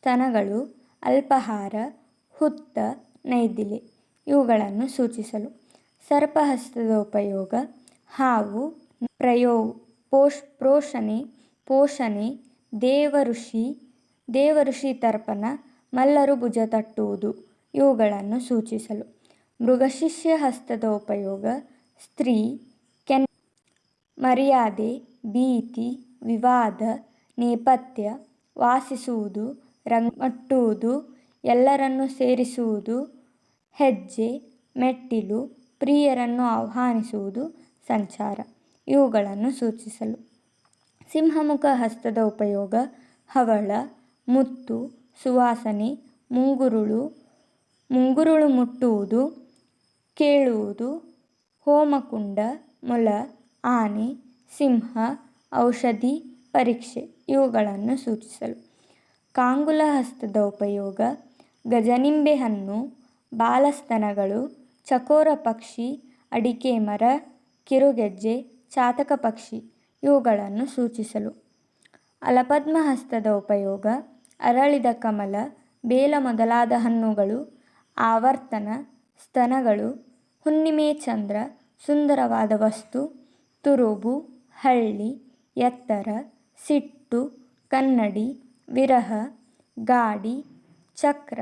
ಸ್ತನಗಳು, ಅಲ್ಪಾಹಾರ, ಹುತ್ತ, ನೈದಿಲೆ ಇವುಗಳನ್ನು ಸೂಚಿಸಲು. ಸರ್ಪಹಸ್ತದ ಉಪಯೋಗ: ಹಾವು, ಪೋಷಣೆ, ದೇವಋಷಿ ತರ್ಪಣ, ಮಲ್ಲರು ಭುಜ ತಟ್ಟುವುದು ಇವುಗಳನ್ನು ಸೂಚಿಸಲು. ಮೃಗಶಿರ್ಷ ಹಸ್ತದ ಉಪಯೋಗ: ಸ್ತ್ರೀ, ಮರ್ಯಾದೆ, ಭೀತಿ, ವಿವಾದ, ನೇಪಥ್ಯ, ವಾಸಿಸುವುದು, ರಂಗಮಟ್ಟುವುದು, ಎಲ್ಲರನ್ನೂ ಸೇರಿಸುವುದು, ಹೆಜ್ಜೆ, ಮೆಟ್ಟಿಲು, ಪ್ರಿಯರನ್ನು ಆಹ್ವಾನಿಸುವುದು, ಸಂಚಾರ ಇವುಗಳನ್ನು ಸೂಚಿಸಲು. ಸಿಂಹಮುಖ ಹಸ್ತದ ಉಪಯೋಗ: ಹವಳ, ಮುತ್ತು, ಸುವಾಸನೆ, ಮುಂಗುರುಳು ಮುಟ್ಟುವುದು, ಕೇಳುವುದು, ಹೋಮಕುಂಡ, ಮೊಲ, ಆನೆ, ಸಿಂಹ, ಔಷಧಿ, ಪರೀಕ್ಷೆ ಇವುಗಳನ್ನು ಸೂಚಿಸಲು. ಕಾಂಗುಲ ಹಸ್ತದ ಉಪಯೋಗ: ಗಜನಿಂಬೆ ಹಣ್ಣು, ಬಾಲಸ್ತನಗಳು, ಚಕೋರ ಪಕ್ಷಿ, ಅಡಿಕೆ ಮರ, ಕಿರುಗೆಜ್ಜೆ, ಚಾತಕ ಪಕ್ಷಿ ಇವುಗಳನ್ನು ಸೂಚಿಸಲು. ಅಲಪದ್ಮ ಹಸ್ತದ ಉಪಯೋಗ: ಅರಳಿದ ಕಮಲ, ಬೇಲ ಮೊದಲಾದ ಹಣ್ಣುಗಳು, ಆವರ್ತನ, ಸ್ತನಗಳು, ಹುಣ್ಣಿಮೆ ಚಂದ್ರ, ಸುಂದರವಾದ ವಸ್ತು, ತುರುಬು, ಹಳ್ಳಿ, ಎತ್ತರ, ಸಿಟ್ಟು, ಕನ್ನಡಿ, ವಿರಹ, ಗಾಡಿ, ಚಕ್ರ,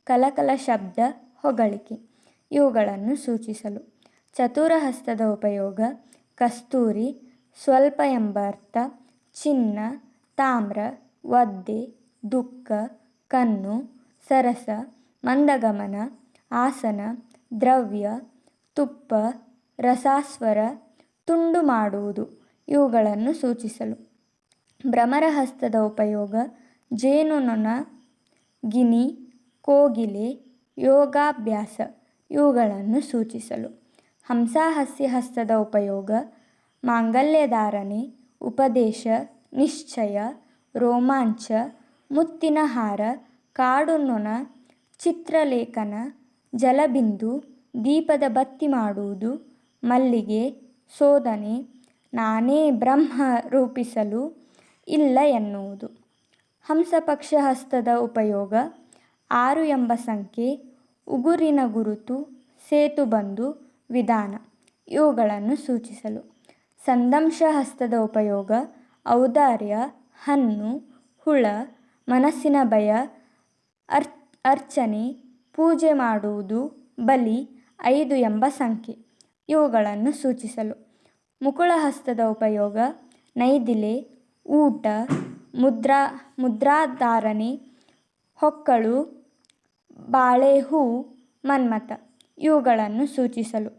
ಕಲಕಲ ಶಬ್ದ, ಹೊಗಳಿಕೆ ಇವುಗಳನ್ನು ಸೂಚಿಸಲು. ಚತುರ ಹಸ್ತದ ಉಪಯೋಗ: ಕಸ್ತೂರಿ, ಸ್ವಲ್ಪ ಎಂಬರ್ಥ, ಚಿನ್ನ, ತಾಮ್ರ, ಒದ್ದೆ, ದುಃಖ, ಕಣ್ಣು, ಸರಸ, ಮಂದಗಮನ, ಆಸನ, ದ್ರವ್ಯ, ತುಪ್ಪ, ರಸಾಸ್ವರ, ತುಂಡು ಮಾಡುವುದು ಇವುಗಳನ್ನು ಸೂಚಿಸಲು. ಭ್ರಮರ ಹಸ್ತದ ಉಪಯೋಗ: ಜೇನುನೊಣ, ಗಿಣಿ, ಕೋಗಿಲೆ, ಯೋಗಾಭ್ಯಾಸ ಇವುಗಳನ್ನು ಸೂಚಿಸಲು. ಹಂಸಹಾಸ್ಯ ಹಸ್ತದ ಉಪಯೋಗ: ಮಾಂಗಲ್ಯಧಾರಣೆ, ಉಪದೇಶ, ನಿಶ್ಚಯ, ರೋಮಾಂಚ, ಮುತ್ತಿನ ಹಾರ, ಕಾಡು ನೊಣ, ಚಿತ್ರಲೇಖನ, ಜಲಬಿಂದು, ದೀಪದ ಬತ್ತಿ ಮಾಡುವುದು, ಮಲ್ಲಿಗೆ, ಶೋಧನೆ, ನಾನೇ ಬ್ರಹ್ಮ ರೂಪಿಸಲು, ಇಲ್ಲ ಎನ್ನುವುದು. ಹಂಸಪಕ್ಷ ಹಸ್ತದ ಉಪಯೋಗ: 6 ಎಂಬ ಸಂಖ್ಯೆ, ಉಗುರಿನ ಗುರುತು, ಸೇತುಬಂದು, ವಿಧಾನ ಇವುಗಳನ್ನು ಸೂಚಿಸಲು. ಸಂದಂಶ ಹಸ್ತದ ಉಪಯೋಗ: ಔದಾರ್ಯ, ಹಣ್ಣು, ಹುಳ, ಮನಸ್ಸಿನ ಭಯ, ಅರ್ಚನೆ, ಪೂಜೆ ಮಾಡುವುದು, ಬಲಿ, 5 ಎಂಬ ಸಂಖ್ಯೆ ಇವುಗಳನ್ನು ಸೂಚಿಸಲು. ಮುಕುಳ ಹಸ್ತದ ಉಪಯೋಗ: ನೈದಿಲೆ, ಊಟ, ಮುದ್ರಾಧಾರಣೆ, ಹೊಕ್ಕಳು, ಬಾಳೆಹೂ, ಮನ್ಮಥ ಇವುಗಳನ್ನು ಸೂಚಿಸಲು.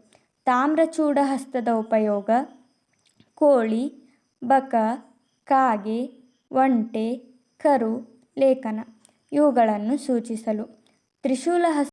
ತಾಮ್ರಚೂಡ ಹಸ್ತದ ಉಪಯೋಗ: ಕೋಳಿ, ಬಕ, ಕಾಗೆ, ಒಂಟೆ, ಕರು, ಲೇಖನ ಇವುಗಳನ್ನು ಸೂಚಿಸಲು. ತ್ರಿಶೂಲ